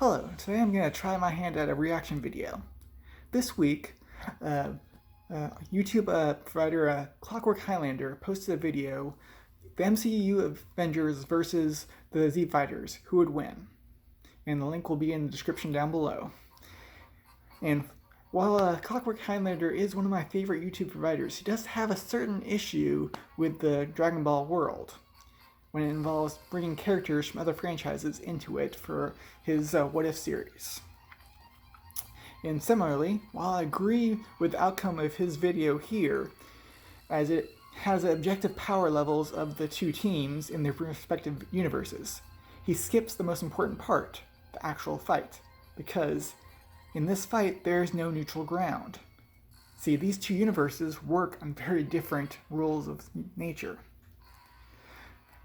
Hello, today I'm going to try my hand at a reaction video. This week, YouTube provider Clockwork Highlander posted a video, the MCU Avengers versus the Z Fighters, who would win? And the link will be in the description down below. And while Clockwork Highlander is one of my favorite YouTube providers, he does have a certain issue with the Dragon Ball world when it involves bringing characters from other franchises into it for his What If series. And similarly, while I agree with the outcome of his video here, as it has the objective power levels of the two teams in their respective universes, he skips the most important part, the actual fight, because in this fight there's no neutral ground. See, these two universes work on very different rules of nature.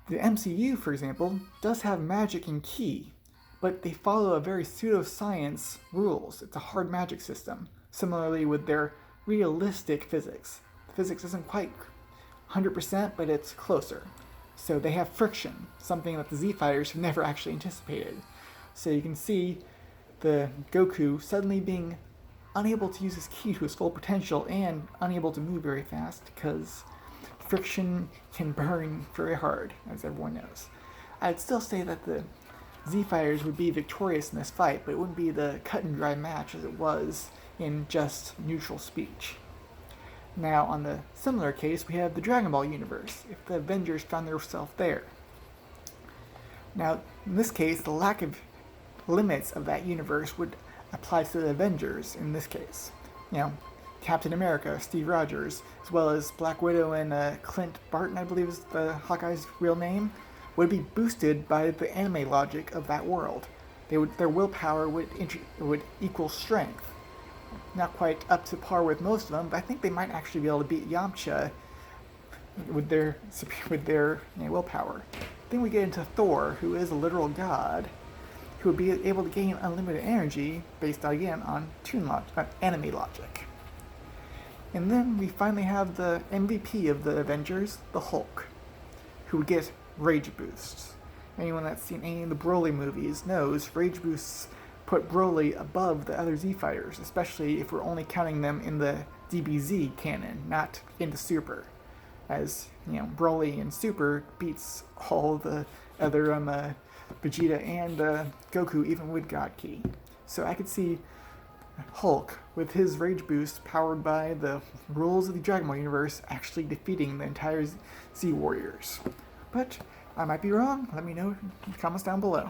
The MCU, for example, does have magic and ki, but they follow a very pseudoscience rules. It's a hard magic system, similarly with their realistic physics. The physics isn't quite 100%, but it's closer. So they have friction, something that the Z Fighters have never actually anticipated. So you can see the Goku suddenly being unable to use his ki to his full potential and unable to move very fast because friction can burn very hard, as everyone knows. I'd still say that the Z Fighters would be victorious in this fight, but it wouldn't be the cut and dry match as it was in just neutral speech. Now, on the similar case, we have the Dragon Ball universe, if the Avengers found themselves there. Now, in this case, the lack of limits of that universe would apply to the Avengers in this case. Captain America, Steve Rogers, as well as Black Widow and Clint Barton, I believe is the Hawkeye's real name, would be boosted by the anime logic of that world. Their willpower would equal strength. Not quite up to par with most of them, but I think they might actually be able to beat Yamcha with their willpower. Then we get into Thor, who is a literal god, who would be able to gain unlimited energy based again on anime logic. And then we finally have the MVP of the Avengers, the Hulk, who would get rage boosts. Anyone that's seen any of the Broly movies knows rage boosts put Broly above the other Z Fighters, especially if we're only counting them in the DBZ canon, not into Super. As, Broly in Super beats all the other Vegeta and Goku, even with God Ki. So I could see Hulk, with his rage boost powered by the rules of the Dragon Ball universe, actually defeating the entire Z Warriors. But I might be wrong. Let me know in the comments down below.